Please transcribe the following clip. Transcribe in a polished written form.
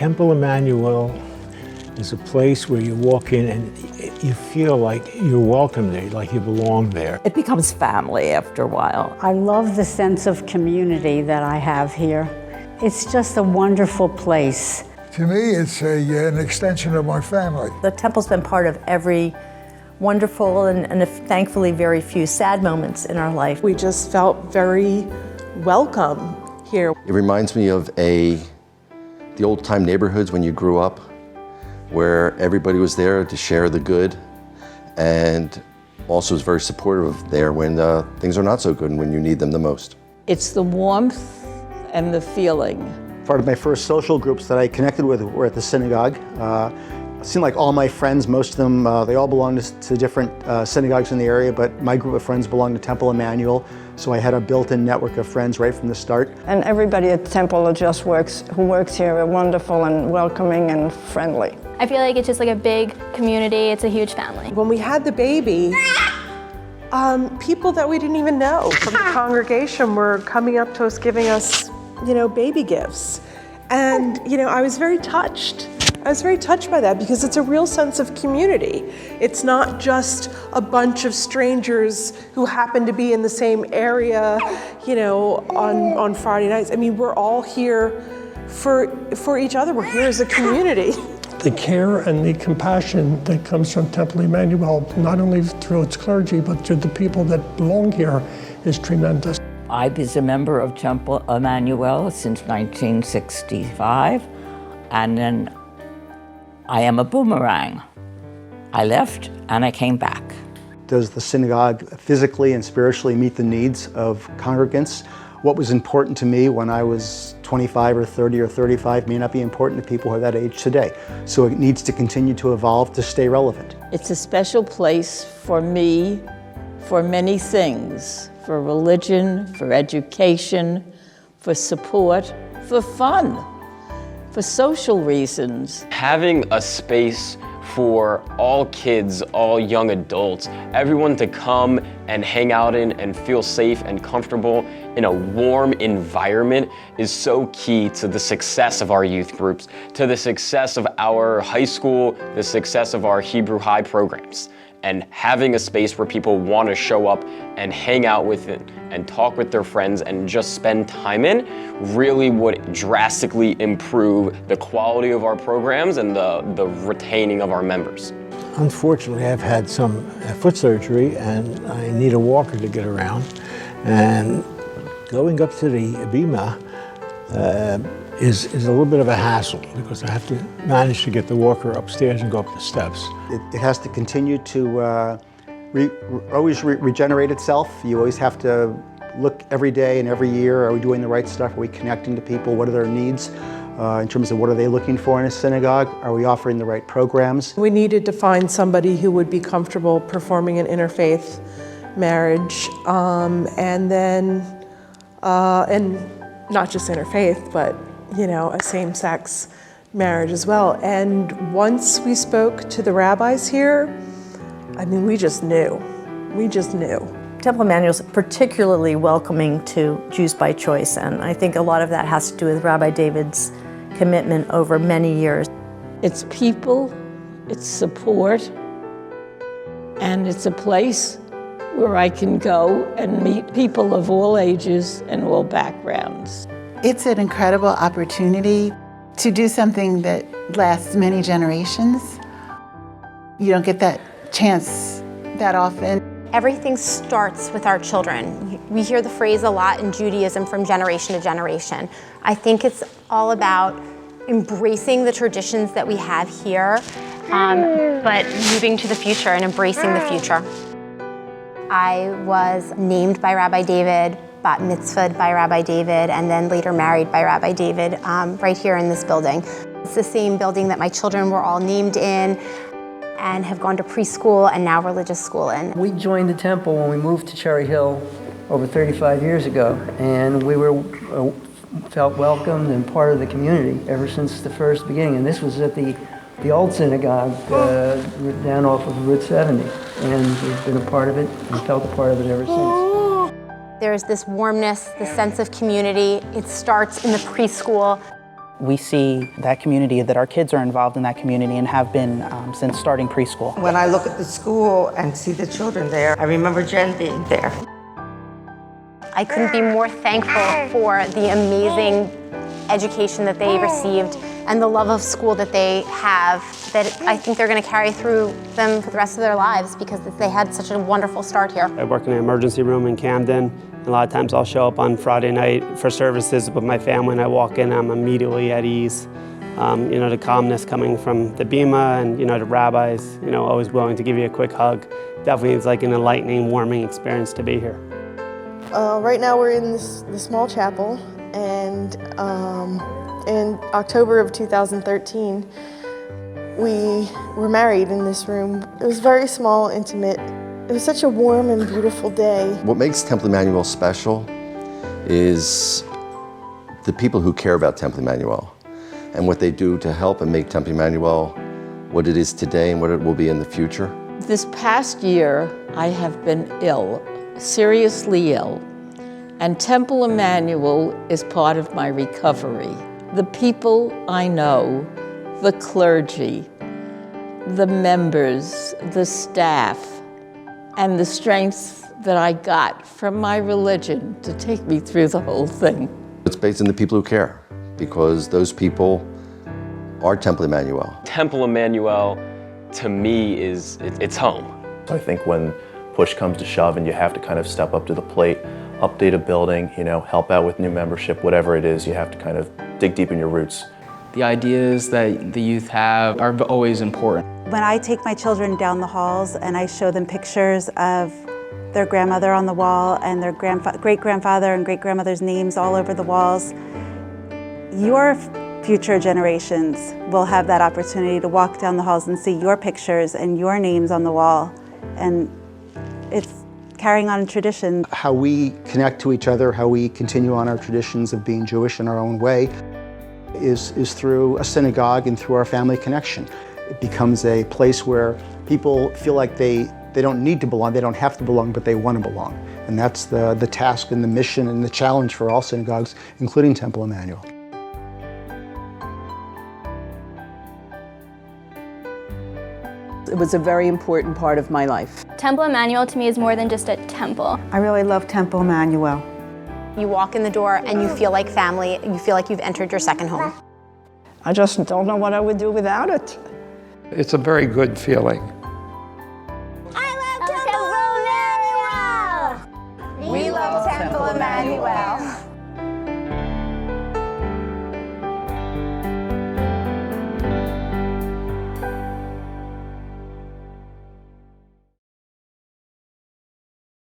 Temple Emmanuel is a place where you walk in and you feel like you're welcome there, like you belong there. It becomes family after a while. I love the sense of community that I have here. It's just a wonderful place. To me, it's an extension of my family. The Temple's been part of every wonderful and thankfully very few sad moments in our life. We just felt very welcome here. It reminds me of the old-time neighborhoods when you grew up, where everybody was there to share the good and also is very supportive there when things are not so good and when you need them the most. It's the warmth and the feeling. Part of my first social groups that I connected with were at the synagogue. It seemed like all my friends, most of them, they all belonged to different synagogues in the area, but my group of friends belonged to Temple Emmanuel, so I had a built-in network of friends right from the start. And everybody at Temple who works here are wonderful and welcoming and friendly. I feel like it's just like a big community. It's a huge family. When we had the baby, people that we didn't even know from the congregation were coming up to us, giving us, baby gifts. And, I was very touched. I was very touched by that because it's a real sense of community. It's not just a bunch of strangers who happen to be in the same area, on Friday nights. I mean, we're all here for each other. We're here as a community. The care and the compassion that comes from Temple Emmanuel, not only through its clergy, but through the people that belong here, is tremendous. I was a member of Temple Emmanuel since 1965, and then I am a boomerang. I left and I came back. Does the synagogue physically and spiritually meet the needs of congregants? What was important to me when I was 25 or 30 or 35 may not be important to people who are that age today. So it needs to continue to evolve to stay relevant. It's a special place for me, for many things, for religion, for education, for support, for fun, for social reasons. Having a space for all kids, all young adults, everyone to come and hang out in and feel safe and comfortable in a warm environment is so key to the success of our youth groups, to the success of our high school, the success of our Hebrew High programs. And having a space where people want to show up and hang out with it and talk with their friends and just spend time in really would drastically improve the quality of our programs and the retaining of our members. Unfortunately, I've had some foot surgery and I need a walker to get around. And going up to the Emunah is a little bit of a hassle because I have to manage to get the walker upstairs and go up the steps. It has to continue to always regenerate itself. You always have to look every day and every year, are we doing the right stuff? Are we connecting to people? What are their needs in terms of what are they looking for in a synagogue? Are we offering the right programs? We needed to find somebody who would be comfortable performing an interfaith marriage, and not just interfaith, but a same-sex marriage as well. And once we spoke to the rabbis here, I mean, we just knew. Temple Emmanuel is particularly welcoming to Jews by choice, and I think a lot of that has to do with Rabbi David's commitment over many years. It's people, it's support, and it's a place where I can go and meet people of all ages and all backgrounds. It's an incredible opportunity to do something that lasts many generations. You don't get that chance that often. Everything starts with our children. We hear the phrase a lot in Judaism, from generation to generation. I think it's all about embracing the traditions that we have here, but moving to the future and embracing the future. I was named by Rabbi David, bat mitzvahed by Rabbi David, and then later married by Rabbi David right here in this building. It's the same building that my children were all named in and have gone to preschool and now religious school in. We joined the Temple when we moved to Cherry Hill over 35 years ago, and we felt welcomed and part of the community ever since the first beginning. And this was at the old synagogue down off of Route 70, and we've been a part of it and felt a part of it ever since. There's this warmness, this sense of community. It starts in the preschool. We see that community, that our kids are involved in that community and have been since starting preschool. When I look at the school and see the children there, I remember Jen being there. I couldn't be more thankful for the amazing education that they received and the love of school that they have, that I think they're going to carry through them for the rest of their lives because they had such a wonderful start here. I work in an emergency room in Camden. A lot of times I'll show up on Friday night for services with my family and I walk in, I'm immediately at ease. The calmness coming from the Bima and, the rabbis, always willing to give you a quick hug. Definitely it's like an enlightening, warming experience to be here. Right now we're in the small chapel, and in October of 2013, we were married in this room. It was very small, intimate. It was such a warm and beautiful day. What makes Temple Emmanuel special is the people who care about Temple Emmanuel and what they do to help and make Temple Emmanuel what it is today and what it will be in the future. This past year, I have been ill, seriously ill, and Temple Emmanuel is part of my recovery. The people I know, the clergy, the members, the staff, and the strength that I got from my religion to take me through the whole thing. It's based on the people who care, because those people are Temple Emmanuel. Temple Emmanuel, to me, it's home. I think when push comes to shove and you have to kind of step up to the plate, update a building, help out with new membership, whatever it is, you have to kind of dig deep in your roots. The ideas that the youth have are always important. When I take my children down the halls and I show them pictures of their grandmother on the wall and their great-grandfather and great-grandmother's names all over the walls, your future generations will have that opportunity to walk down the halls and see your pictures and your names on the wall. And it's carrying on a tradition. How we connect to each other, how we continue on our traditions of being Jewish in our own way is through a synagogue and through our family connection. It becomes a place where people feel like they don't need to belong, they don't have to belong, but they want to belong. And that's the task and the mission and the challenge for all synagogues, including Temple Emmanuel. It was a very important part of my life. Temple Emmanuel to me is more than just a temple. I really love Temple Emmanuel. You walk in the door and you feel like family, you feel like you've entered your second home. I just don't know what I would do without it. It's a very good feeling. I love Temple Emmanuel! We love Temple Emmanuel!